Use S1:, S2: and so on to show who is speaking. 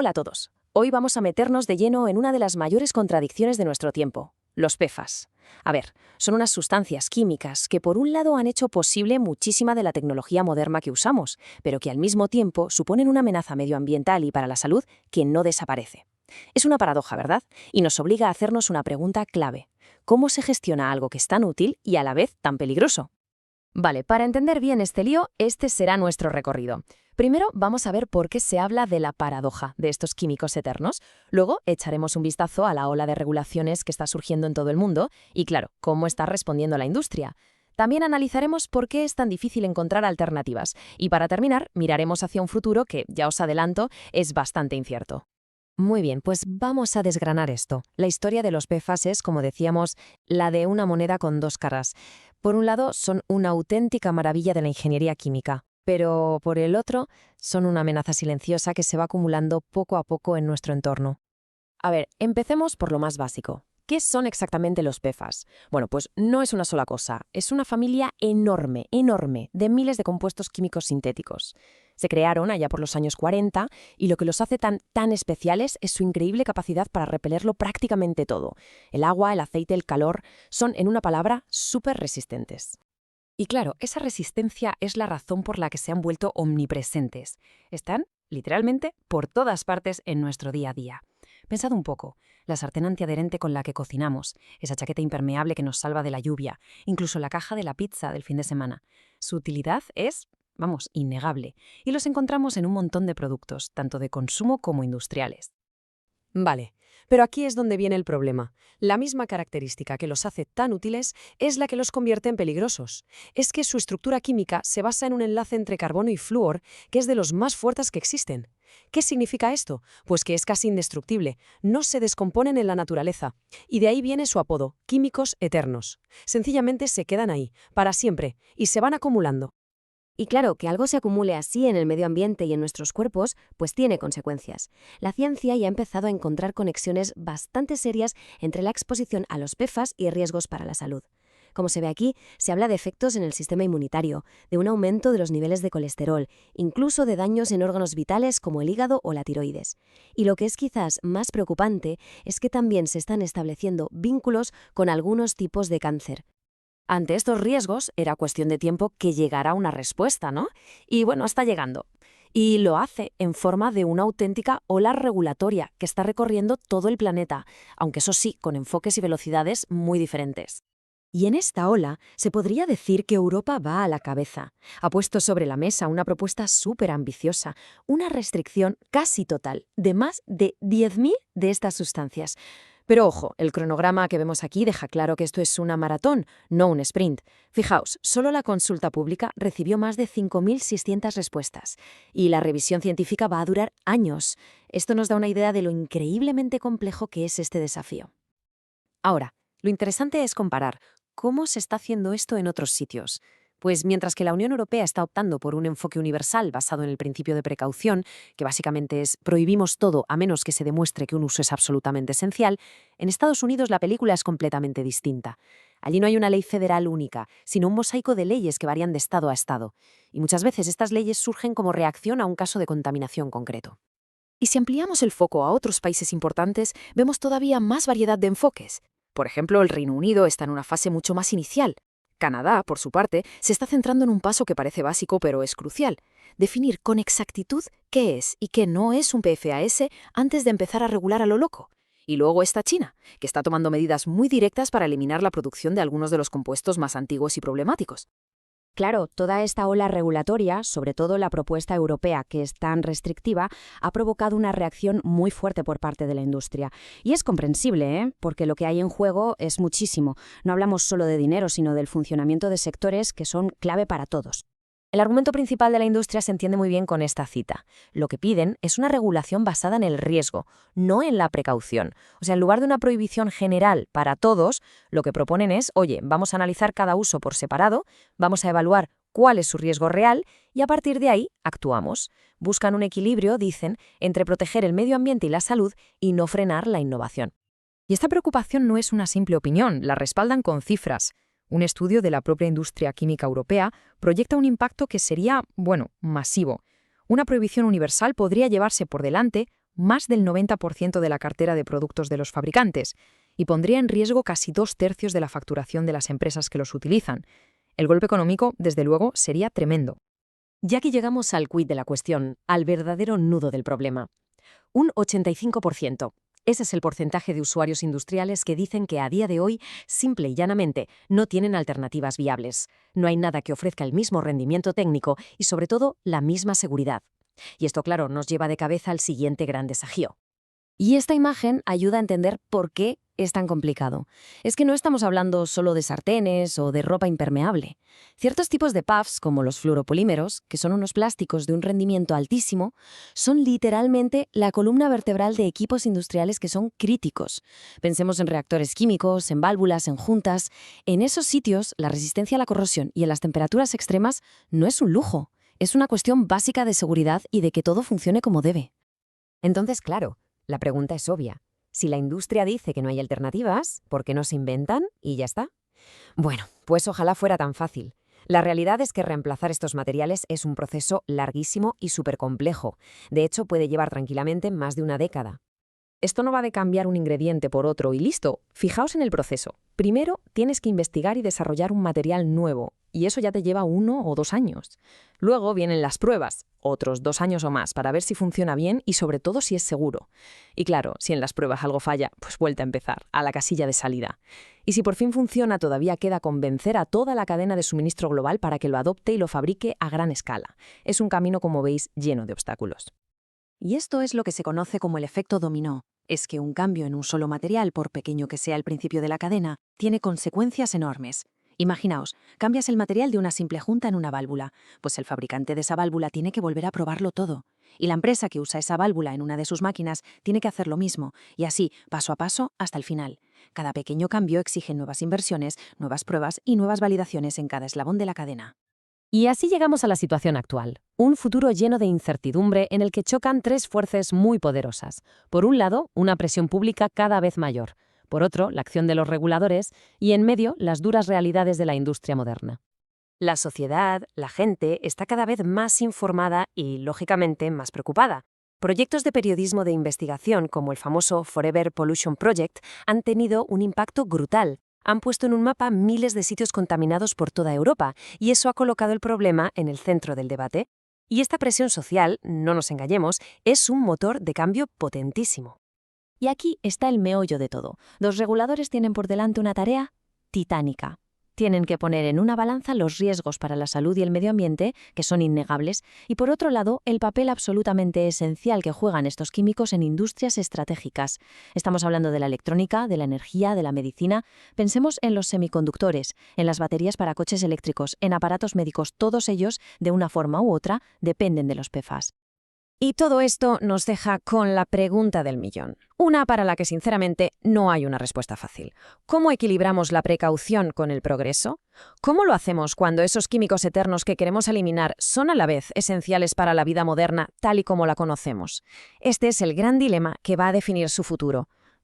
S1: Hola a todos. Hoy vamos a meternos de lleno en una de las mayores contradicciones de nuestro tiempo, los PFAS. A ver, son unas sustancias químicas que por un lado han hecho posible muchísima de la tecnología moderna que usamos, pero que al mismo tiempo suponen una amenaza medioambiental y para la salud que no desaparece. Es una paradoja, ¿verdad? Y nos obliga a hacernos una pregunta clave. ¿Cómo se gestiona algo que es tan útil y a la vez tan peligroso? Vale, para entender bien este lío, este será nuestro recorrido. Primero vamos a ver por qué se habla de la paradoja de estos químicos eternos. Luego echaremos un vistazo a la ola de regulaciones que está surgiendo en todo el mundo y, claro, cómo está respondiendo la industria. También analizaremos por qué es tan difícil encontrar alternativas. Y para terminar, miraremos hacia un futuro que, ya os adelanto, es bastante incierto. Muy bien, pues vamos a desgranar esto. La historia de los PFAS es, como decíamos, la de una moneda con dos caras. Por un lado, son una auténtica maravilla de la ingeniería química, pero por el otro, son una amenaza silenciosa que se va acumulando poco a poco en nuestro entorno. A ver, empecemos por lo más básico. ¿Qué son exactamente los PFAS? Bueno, pues no es una sola cosa, es una familia enorme, enorme, de miles de compuestos químicos sintéticos. Se crearon allá por los años 40 y lo que los hace tan especiales es su increíble capacidad para repelerlo prácticamente todo. El agua, el aceite, el calor, son, en una palabra, súper resistentes. Y claro, esa resistencia es la razón por la que se han vuelto omnipresentes. Están, literalmente, por todas partes en nuestro día a día. Pensad un poco, la sartén antiadherente con la que cocinamos, esa chaqueta impermeable que nos salva de la lluvia, incluso la caja de la pizza del fin de semana. Su utilidad es, vamos, innegable, y los encontramos en un montón de productos, tanto de consumo como industriales.
S2: Vale, pero aquí es donde viene el problema. La misma característica que los hace tan útiles es la que los convierte en peligrosos. Es que su estructura química se basa en un enlace entre carbono y flúor, que es de los más fuertes que existen. ¿Qué significa esto? Pues que es casi indestructible, no se descomponen en la naturaleza. Y de ahí viene su apodo, químicos eternos. Sencillamente se quedan ahí, para siempre, y se van acumulando.
S3: Y claro, que algo se acumule así en el medio ambiente y en nuestros cuerpos, pues tiene consecuencias. La ciencia ya ha empezado a encontrar conexiones bastante serias entre la exposición a los PFAS y riesgos para la salud. Como se ve aquí, se habla de efectos en el sistema inmunitario, de un aumento de los niveles de colesterol, incluso de daños en órganos vitales como el hígado o la tiroides. Y lo que es quizás más preocupante es que también se están estableciendo vínculos con algunos tipos de cáncer.
S1: Ante estos riesgos, era cuestión de tiempo que llegara una respuesta, ¿no? Y bueno, está llegando. Y lo hace en forma de una auténtica ola regulatoria que está recorriendo todo el planeta, aunque eso sí, con enfoques y velocidades muy diferentes. Y en esta ola se podría decir que Europa va a la cabeza. Ha puesto sobre la mesa una propuesta súper ambiciosa, una restricción casi total de más de 10.000 de estas sustancias. Pero ojo, el cronograma que vemos aquí deja claro que esto es una maratón, no un sprint. Fijaos, solo la consulta pública recibió más de 5.600 respuestas y la revisión científica va a durar años. Esto nos da una idea de lo increíblemente complejo que es este desafío. Ahora, lo interesante es comparar cómo se está haciendo esto en otros sitios. Pues mientras que la Unión Europea está optando por un enfoque universal basado en el principio de precaución, que básicamente es prohibimos todo a menos que se demuestre que un uso es absolutamente esencial, en Estados Unidos la película es completamente distinta. Allí no hay una ley federal única, sino un mosaico de leyes que varían de estado a estado. Y muchas veces estas leyes surgen como reacción a un caso de contaminación concreto. Y si ampliamos el foco a otros países importantes, vemos todavía más variedad de enfoques. Por ejemplo, el Reino Unido está en una fase mucho más inicial. Canadá, por su parte, se está centrando en un paso que parece básico pero es crucial: definir con exactitud qué es y qué no es un PFAS antes de empezar a regular a lo loco. Y luego está China, que está tomando medidas muy directas para eliminar la producción de algunos de los compuestos más antiguos y problemáticos.
S3: Claro, toda esta ola regulatoria, sobre todo la propuesta europea, que es tan restrictiva, ha provocado una reacción muy fuerte por parte de la industria. Y es comprensible, ¿eh? Porque lo que hay en juego es muchísimo. No hablamos solo de dinero, sino del funcionamiento de sectores que son clave para todos. El argumento principal de la industria se entiende muy bien con esta cita. Lo que piden es una regulación basada en el riesgo, no en la precaución. O sea, en lugar de una prohibición general para todos, lo que proponen es, oye, vamos a analizar cada uso por separado, vamos a evaluar cuál es su riesgo real y a partir de ahí actuamos. Buscan un equilibrio, dicen, entre proteger el medio ambiente y la salud y no frenar la innovación. Y esta preocupación no es una simple opinión, la respaldan con cifras. Un estudio de la propia industria química europea proyecta un impacto que sería, masivo. Una prohibición universal podría llevarse por delante
S2: más del 90% de la cartera de productos de los fabricantes y pondría en riesgo casi 2/3 de la facturación de las empresas que los utilizan. El golpe económico, desde luego, sería tremendo.
S1: Ya que llegamos al quid de la cuestión, al verdadero nudo del problema. Un 85%. Ese es el porcentaje de usuarios industriales que dicen que a día de hoy, simple y llanamente, no tienen alternativas viables. No hay nada que ofrezca el mismo rendimiento técnico y, sobre todo, la misma seguridad. Y esto, claro, nos lleva de cabeza al siguiente gran desafío. Y esta imagen ayuda a entender por qué es tan complicado. Es que no estamos hablando solo de sartenes o de ropa impermeable. Ciertos tipos de puffs, como los fluoropolímeros, que son unos plásticos de un rendimiento altísimo, son literalmente la columna vertebral de equipos industriales que son críticos. Pensemos en reactores químicos, en válvulas, en juntas. En esos sitios, la resistencia a la corrosión y a las temperaturas extremas no es un lujo. Es una cuestión básica de seguridad y de que todo funcione como debe.
S2: Entonces, claro, la pregunta es obvia. Si la industria dice que no hay alternativas, ¿por qué no se inventan y ya está? Bueno, pues ojalá fuera tan fácil. La realidad es que reemplazar estos materiales es un proceso larguísimo y súper complejo. De hecho, puede llevar tranquilamente más de una década. Esto no va de cambiar un ingrediente por otro y listo. Fijaos en el proceso. Primero, tienes que investigar y desarrollar un material nuevo, y eso ya te lleva 1 o 2 años. Luego vienen las pruebas, otros 2 años o más, para ver si funciona bien y sobre todo si es seguro. Y claro, si en las pruebas algo falla, pues vuelta a empezar, a la casilla de salida. Y si por fin funciona, todavía queda convencer a toda la cadena de suministro global para que lo adopte y lo fabrique a gran escala. Es un camino, como veis, lleno de obstáculos.
S1: Y esto es lo que se conoce como el efecto dominó. Es que un cambio en un solo material, por pequeño que sea el principio de la cadena, tiene consecuencias enormes. Imaginaos, cambias el material de una simple junta en una válvula, pues el fabricante de esa válvula tiene que volver a probarlo todo. Y la empresa que usa esa válvula en una de sus máquinas tiene que hacer lo mismo, y así, paso a paso, hasta el final. Cada pequeño cambio exige nuevas inversiones, nuevas pruebas y nuevas validaciones en cada eslabón de la cadena. Y así llegamos a la situación actual, un futuro lleno de incertidumbre en el que chocan 3 fuerzas muy poderosas. Por un lado, una presión pública cada vez mayor. Por otro, la acción de los reguladores y, en medio, las duras realidades de la industria moderna. La sociedad, la gente, está cada vez más informada y, lógicamente, más preocupada. Proyectos de periodismo de investigación como el famoso Forever Pollution Project han tenido un impacto brutal. Han puesto en un mapa miles de sitios contaminados por toda Europa, y eso ha colocado el problema en el centro del debate. Y esta presión social, no nos engañemos, es un motor de cambio potentísimo. Y aquí está el meollo de todo. Los reguladores tienen por delante una tarea titánica. Tienen que poner en una balanza los riesgos para la salud y el medio ambiente, que son innegables, y por otro lado, el papel absolutamente esencial que juegan estos químicos en industrias estratégicas. Estamos hablando de la electrónica, de la energía, de la medicina. Pensemos en los semiconductores, en las baterías para coches eléctricos, en aparatos médicos. Todos ellos, de una forma u otra, dependen de los PFAS. Y todo esto nos deja con la pregunta del millón. Una para la que, sinceramente, no hay una respuesta fácil. ¿Cómo equilibramos la precaución con el progreso? ¿Cómo lo hacemos cuando esos químicos eternos que queremos eliminar son a la vez esenciales para la vida moderna tal y como la conocemos? Este es el gran dilema que va a definir su futuro.